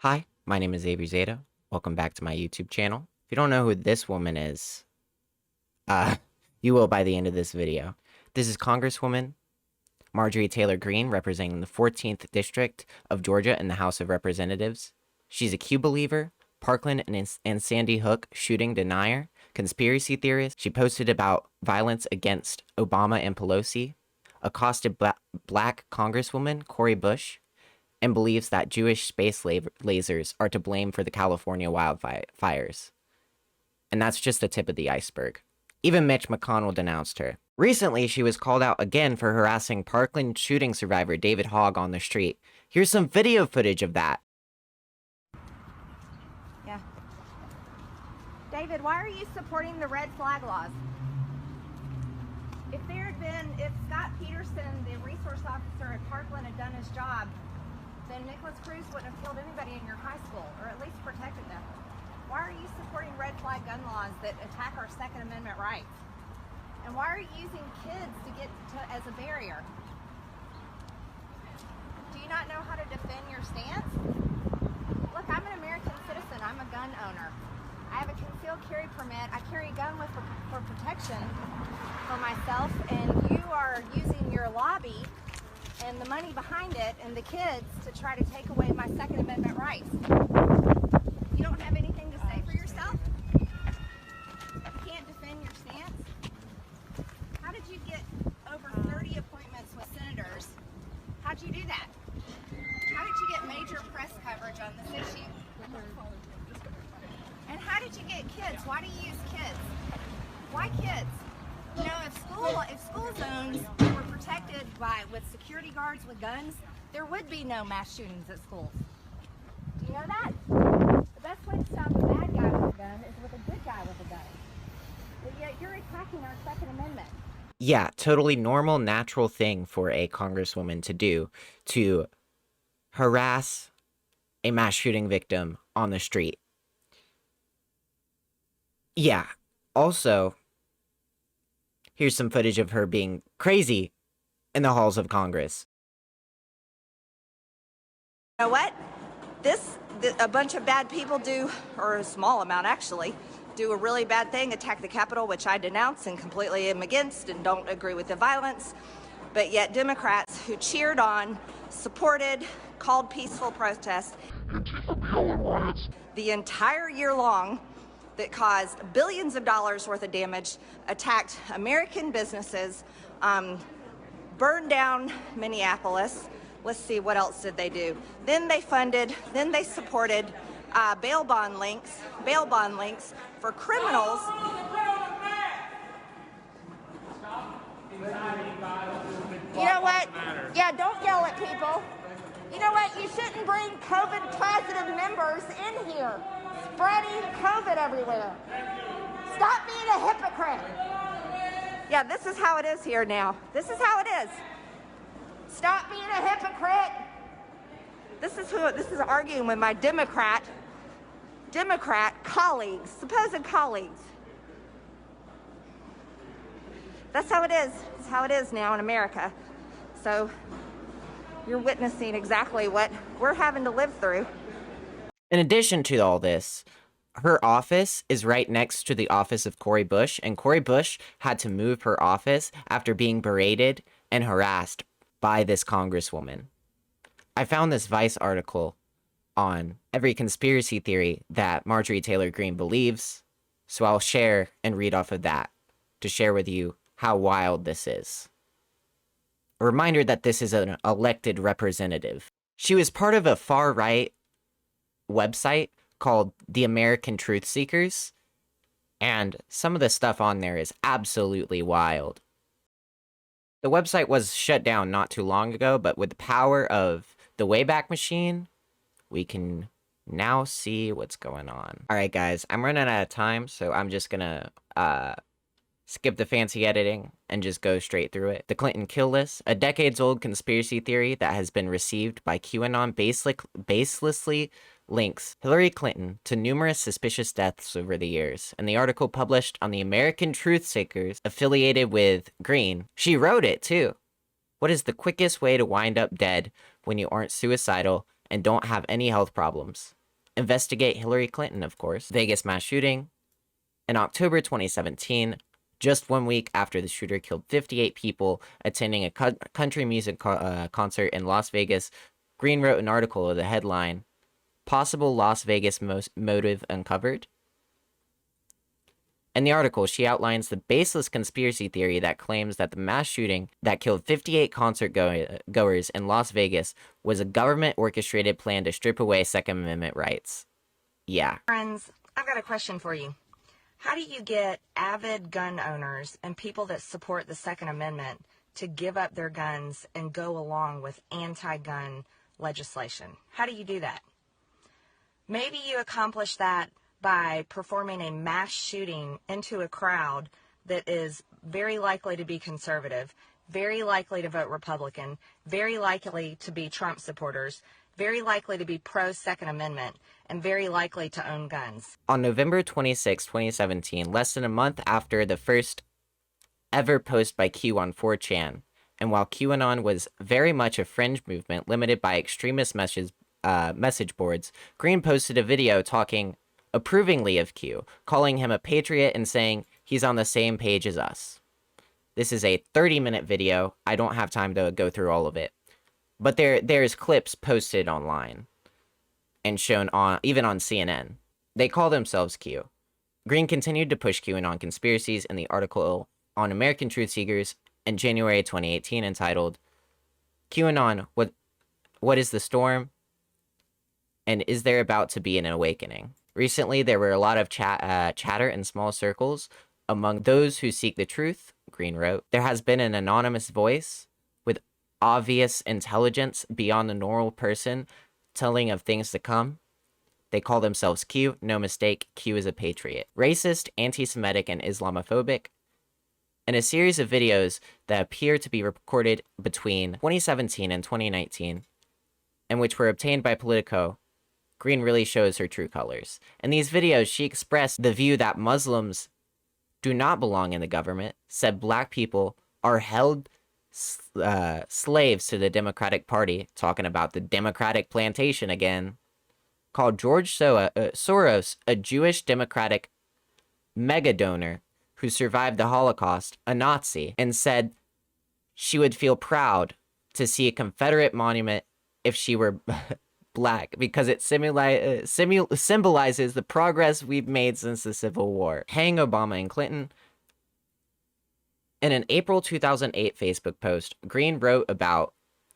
Hi, my name is Avery Zeta. Welcome back to my YouTube channel. If you don't know who this woman is, uh, you will by the end of this video. This is Congresswoman Marjorie Taylor Greene, representing the 14th District of Georgia in the House of Representatives. She's a Q believer, Parkland and Sandy Hook shooting denier, conspiracy theorist. She posted about violence against Obama and Pelosi, accosted black Congresswoman Cori Bush, and believes that Jewish space lasers are to blame for the California wildfires. And that's just the tip of the iceberg. Even Mitch McConnell denounced her. Recently, she was called out again for harassing Parkland shooting survivor David Hogg on the street. Here's some video footage of that. Yeah. David, why are you supporting the red flag laws? If Scott Peterson, the resource officer at Parkland, had done his job, then Nicholas Cruz wouldn't have killed anybody in your high school, or at least protected them. Why are you supporting red flag gun laws that attack our Second Amendment rights? And why are you using kids as a barrier? Do you not know how to defend your stance? Look, I'm an American citizen. I'm a gun owner. I have a concealed carry permit. I carry a gun for protection for myself, and you are using your lobby and the money behind it and the kids to try to take away my Second Amendment rights. You don't have anything to say for yourself? You can't defend your stance? How did you get over 30 appointments with senators? How'd you do that? How did you get major press coverage on this issue? And how did you get kids? Why do you use kids? Why kids? You know, if school zones were protected with security guards with guns, there would be no mass shootings at schools. Do you know that? The best way to stop a bad guy with a gun is with a good guy with a gun. But yet you're attacking our Second Amendment. Yeah, totally normal, natural thing for a congresswoman to do, to harass a mass shooting victim on the street. Yeah, also, here's some footage of her being crazy in the halls of Congress. You know what? A bunch of bad people do, or a small amount actually, do a really bad thing, attack the Capitol, which I denounce and completely am against and don't agree with the violence. But yet Democrats who cheered on, supported, called peaceful protests the entire year long that caused billions of dollars worth of damage, attacked American businesses, burned down Minneapolis. Let's see, what else did they do? Then they supported bail bond links for criminals. You know what? Yeah, don't yell at people. You know what? You shouldn't bring COVID positive members in here, spreading COVID everywhere. Stop being a hypocrite. Yeah, this is how it is here now. This is how it is. Stop being a hypocrite. This is arguing with my Democrat colleagues, supposed colleagues. That's how it is. It's how it is now in America. So you're witnessing exactly what we're having to live through. In addition to all this, her office is right next to the office of Cori Bush, and Cori Bush had to move her office after being berated and harassed by this congresswoman. I found this Vice article on every conspiracy theory that Marjorie Taylor Greene believes, so I'll share and read off of that to share with you how wild this is. A reminder that this is an elected representative. She was part of a far-right website called the American Truth Seekers, and some of the stuff on there is absolutely wild. The website was shut down not too long ago, but with the power of the Wayback Machine, we can now see what's going on. All right, guys, I'm running out of time, so I'm just gonna skip the fancy editing and just go straight through it. The Clinton kill list, a decades-old conspiracy theory that has been received by QAnon baselessly links Hillary Clinton to numerous suspicious deaths over the years. In the article published on the American Truth Seekers affiliated with Greene, she wrote it too. What is the quickest way to wind up dead when you aren't suicidal and don't have any health problems. Investigate Hillary Clinton, of course. Vegas mass shooting. In October 2017, just 1 week after the shooter killed 58 people attending a country music concert in Las Vegas, Greene wrote an article with the headline, Possible Las Vegas Motive Uncovered. In the article, she outlines the baseless conspiracy theory that claims that the mass shooting that killed 58 concert goers in Las Vegas was a government-orchestrated plan to strip away Second Amendment rights. Yeah. Friends, I've got a question for you. How do you get avid gun owners and people that support the Second Amendment to give up their guns and go along with anti-gun legislation? How do you do that? Maybe you accomplish that by performing a mass shooting into a crowd that is very likely to be conservative, very likely to vote Republican, very likely to be Trump supporters, very likely to be pro-Second Amendment, and very likely to own guns. On November 26, 2017, less than a month after the first ever post by Q on 4chan, and while QAnon was very much a fringe movement limited by extremist message boards, Greene posted a video talking approvingly of Q, calling him a patriot and saying he's on the same page as us. This is a 30-minute video. I don't have time to go through all of it. But there's clips posted online and shown even on CNN. They call themselves Q. Greene continued to push QAnon conspiracies in the article on American Truth Seekers in January 2018 entitled, QAnon, what is the storm? And is there about to be an awakening? Recently, there were a lot of chatter in small circles among those who seek the truth, Greene wrote. There has been an anonymous voice with obvious intelligence beyond the normal person telling of things to come. They call themselves Q. No mistake, Q is a patriot. Racist, anti-Semitic, and Islamophobic. In a series of videos that appear to be recorded between 2017 and 2019, and which were obtained by Politico, Greene really shows her true colors. In these videos, she expressed the view that Muslims do not belong in the government, said black people are held slaves to the Democratic Party, talking about the Democratic plantation again, called George Soros a Jewish Democratic mega donor who survived the Holocaust, a Nazi, and said she would feel proud to see a Confederate monument if she were black, because it symbolizes the progress we've made since the Civil War. Hang Obama and Clinton. In an April 2008 Facebook post, Greene wrote about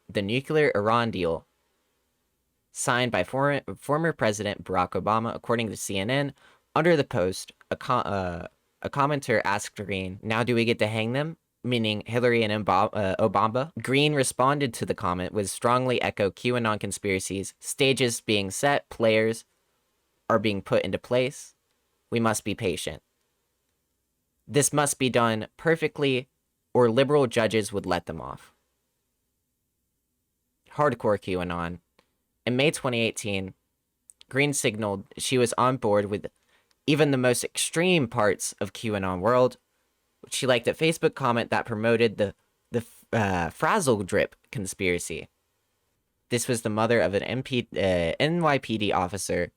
the nuclear Iran deal signed by former President Barack Obama. According to CNN, under the post, a commenter asked Greene, "Now do we get to hang them?" Meaning Hillary and Obama. Greene responded to the comment with strongly echo QAnon conspiracies, stages being set, players are being put into place. We must be patient. This must be done perfectly, or liberal judges would let them off. Hardcore QAnon. In May 2018, Greene signaled she was on board with even the most extreme parts of QAnon world. She liked a Facebook comment that promoted the Frazzle Drip conspiracy. This was the mother of an NYPD officer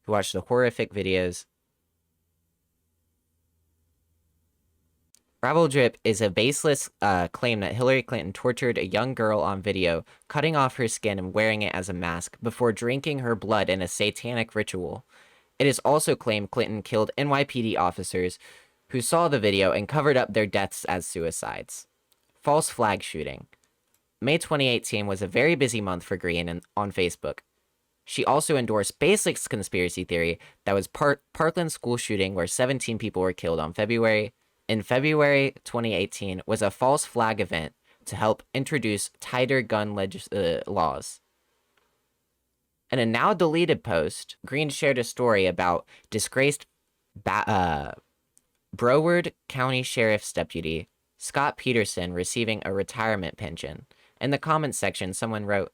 who watched the horrific videos. Frazzle Drip is a baseless claim that Hillary Clinton tortured a young girl on video, cutting off her skin and wearing it as a mask before drinking her blood in a satanic ritual. It is also claimed Clinton killed NYPD officers who saw the video and covered up their deaths as suicides. False flag shooting. May 2018 was a very busy month for Greene on Facebook. She also endorsed Baseless conspiracy theory that was Parkland school shooting where 17 people were killed in February 2018 was a false flag event to help introduce tighter gun laws. In a now deleted post, Greene shared a story about disgraced Broward County Sheriff's Deputy Scott Peterson receiving a retirement pension. In the comments section, someone wrote,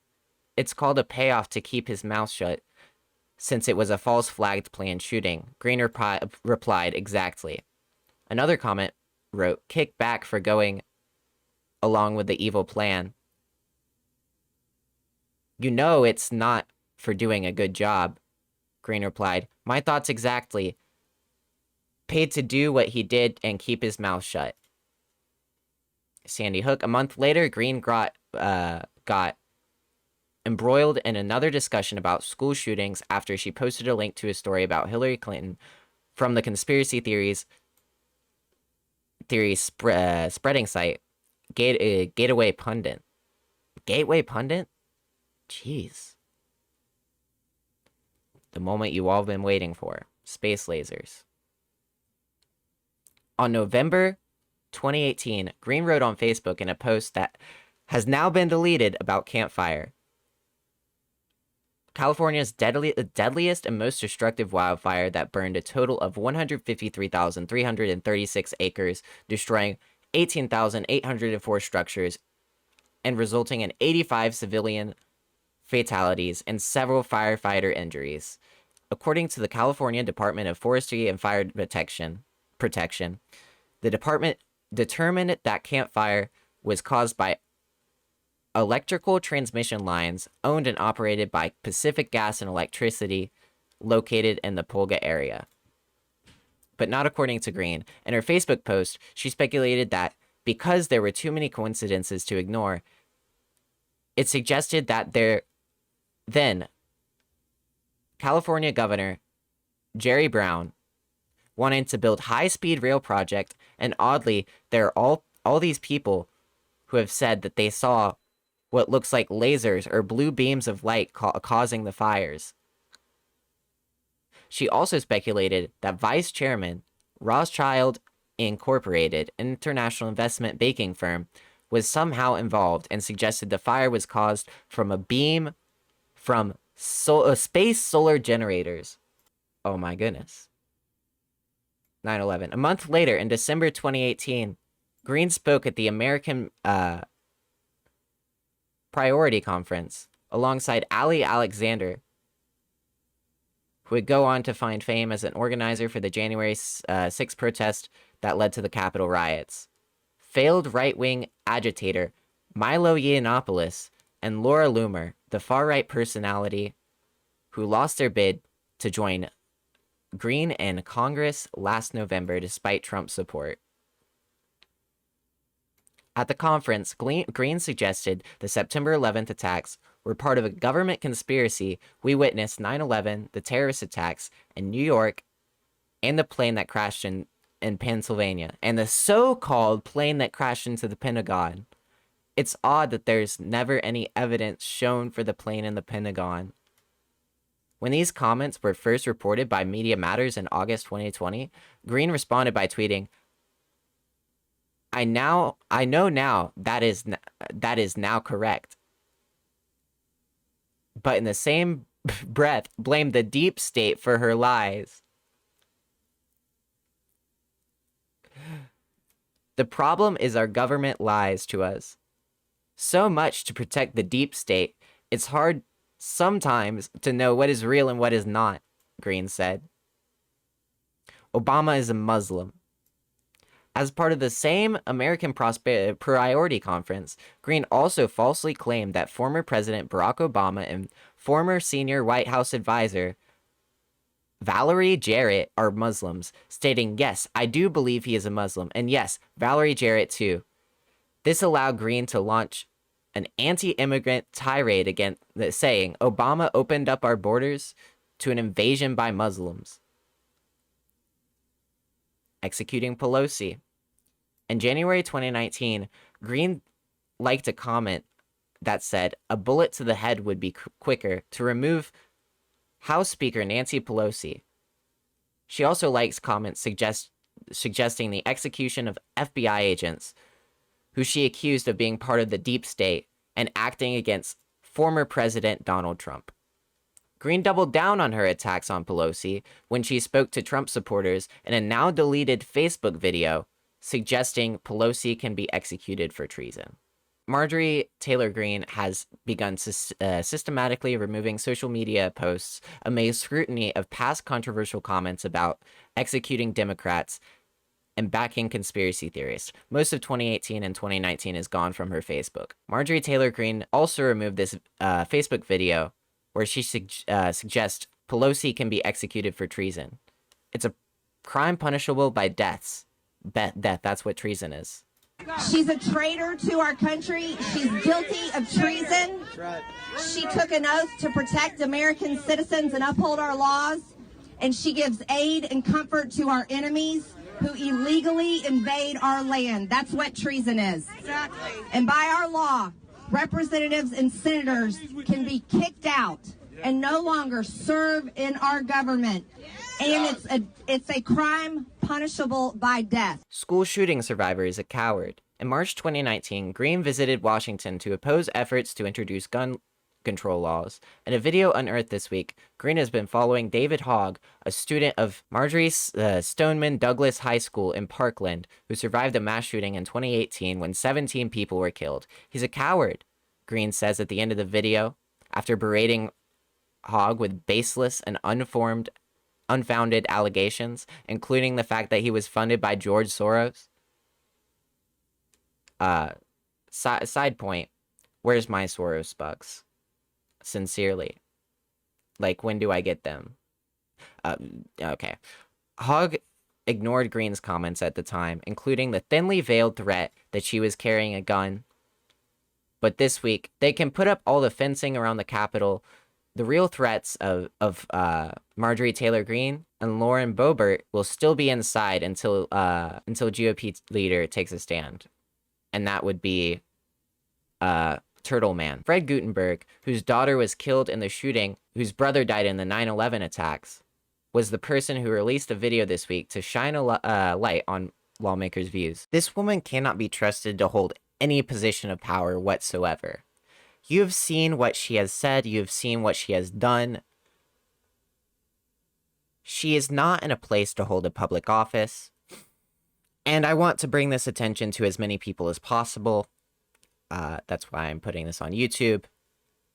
"It's called a payoff to keep his mouth shut since it was a false flagged planned shooting." Greene replied, "Exactly." Another comment wrote, "Kick back for going along with the evil plan. You know it's not for doing a good job. Greene replied, "My thoughts exactly. Paid to do what he did and keep his mouth shut." Sandy Hook. A month later, Greene got embroiled in another discussion about school shootings after she posted a link to a story about Hillary Clinton from the conspiracy spreading site Gateway Pundit. Gateway Pundit? Jeez. The moment you all been waiting for. Space lasers. On November 2018, Greene wrote on Facebook in a post that has now been deleted about Camp Fire. California's deadliest and most destructive wildfire that burned a total of 153,336 acres, destroying 18,804 structures and resulting in 85 civilian fatalities and several firefighter injuries. According to the California Department of Forestry and Fire Protection, the department determined that Camp Fire was caused by electrical transmission lines owned and operated by Pacific Gas and Electricity located in the Pulga area. But not according to Greene. In her Facebook post, she speculated that because there were too many coincidences to ignore, it suggested that then California Governor Jerry Brown wanted to build high-speed rail project, and oddly, there are all these people who have said that they saw what looks like lasers or blue beams of light causing the fires. She also speculated that Vice Chairman Rothschild Incorporated, an international investment banking firm, was somehow involved and suggested the fire was caused from a beam from space solar generators. Oh my goodness. 9/11. A month later, in December 2018, Greene spoke at the American Priority Conference alongside Ali Alexander, who would go on to find fame as an organizer for the January 6th protest that led to the Capitol riots. Failed right-wing agitator Milo Yiannopoulos and Laura Loomer, the far-right personality who lost their bid to join Greene in Congress last November despite Trump's support. At the conference, Greene suggested the September 11th attacks were part of a government conspiracy. We witnessed 9/11, the terrorist attacks in New York, and the plane that crashed in Pennsylvania, and the so-called plane that crashed into the Pentagon. It's odd that there's never any evidence shown for the plane in the Pentagon. When these comments were first reported by Media Matters in August 2020, Greene responded by tweeting, I know now that is now correct. But in the same breath, blamed the deep state for her lies. The problem is our government lies to us. So much to protect the deep state, it's hard sometimes to know what is real and what is not, Greene said. Obama is a Muslim. As part of the same American Priority Conference, Greene also falsely claimed that former President Barack Obama and former senior White House advisor Valerie Jarrett are Muslims, stating, yes, I do believe he is a Muslim, and yes, Valerie Jarrett too. This allowed Greene to launch an anti-immigrant tirade against saying Obama opened up our borders to an invasion by Muslims. Executing Pelosi. In January 2019, Greene liked a comment that said a bullet to the head would be quicker to remove House Speaker Nancy Pelosi. She also likes comments suggesting the execution of FBI agents who she accused of being part of the deep state and acting against former President Donald Trump. Greene doubled down on her attacks on Pelosi when she spoke to Trump supporters in a now-deleted Facebook video suggesting Pelosi can be executed for treason. Marjorie Taylor Greene has begun systematically removing social media posts amid scrutiny of past controversial comments about executing Democrats and backing conspiracy theorists. Most of 2018 and 2019 is gone from her Facebook. Marjorie Taylor Greene also removed this Facebook video where she suggests Pelosi can be executed for treason. It's a crime punishable by death. Death, that's what treason is. She's a traitor to our country. She's guilty of treason. She took an oath to protect American citizens and uphold our laws. And she gives aid and comfort to our enemies who illegally invade our land. That's what treason is. Exactly. And by our law, representatives and senators can be kicked out and no longer serve in our government. And it's a crime punishable by death. School shooting survivor is a coward. In March 2019, Greene visited Washington to oppose efforts to introduce gun control laws. In a video unearthed this week, Greene has been following David Hogg, a student of Marjorie Stoneman Douglas High School in Parkland, who survived a mass shooting in 2018 when 17 people were killed. He's a coward, Greene says at the end of the video, after berating Hogg with baseless and unfounded allegations, including the fact that he was funded by George Soros. Side point, where's my Soros bucks? Sincerely. Like, when do I get them? Okay. Hogg ignored Greene's comments at the time, including the thinly veiled threat that she was carrying a gun. But this week, they can put up all the fencing around the Capitol. The real threats of Marjorie Taylor Greene and Lauren Boebert will still be inside until GOP leader takes a stand. And that would be Turtle Man. Fred Gutenberg, whose daughter was killed in the shooting, whose brother died in the 9/11 attacks, was the person who released a video this week to shine a light on lawmakers' views. This woman cannot be trusted to hold any position of power whatsoever. You have seen what she has said. You have seen what she has done. She is not in a place to hold a public office. And I want to bring this attention to as many people as possible. That's why I'm putting this on YouTube.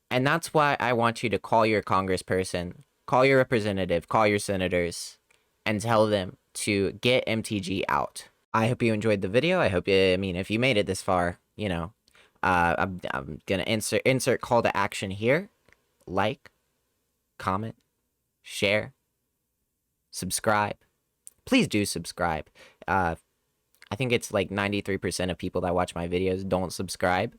And that's why I want you to call your congressperson, call your representative, call your senators, and tell them to get MTG out. I hope you enjoyed the video. I hope if you made it this far, I'm gonna insert call to action here. Like, comment, share, subscribe. Please do subscribe. I think it's like 93% of people that watch my videos don't subscribe.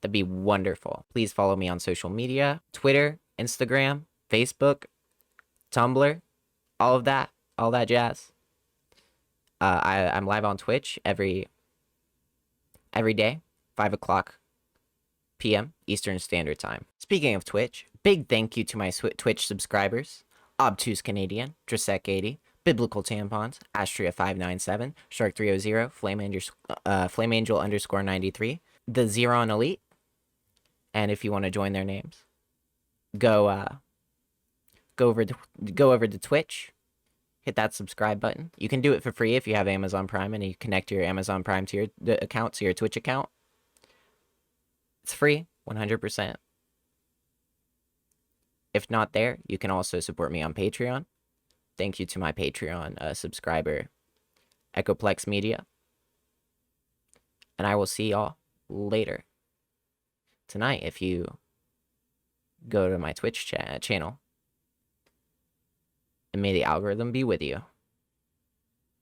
That'd be wonderful. Please follow me on social media, Twitter, Instagram, Facebook, Tumblr, all that jazz. I'm live on Twitch every day, 5 o'clock p.m. Eastern Standard Time. Speaking of Twitch, big thank you to my Twitch subscribers: Obtuse Canadian, Dresek80, Biblical Tampons, Astria597, Shark300, Flame Angel _93, the Xeron Elite. And if you want to join their names, go over to Twitch, hit that subscribe button. You can do it for free if you have Amazon Prime and you connect your Amazon Prime to your account, to your Twitch account. It's free, 100%. If not there, you can also support me on Patreon. Thank you to my Patreon subscriber, Echoplex Media. And I will see y'all later tonight if you go to my Twitch channel. And may the algorithm be with you.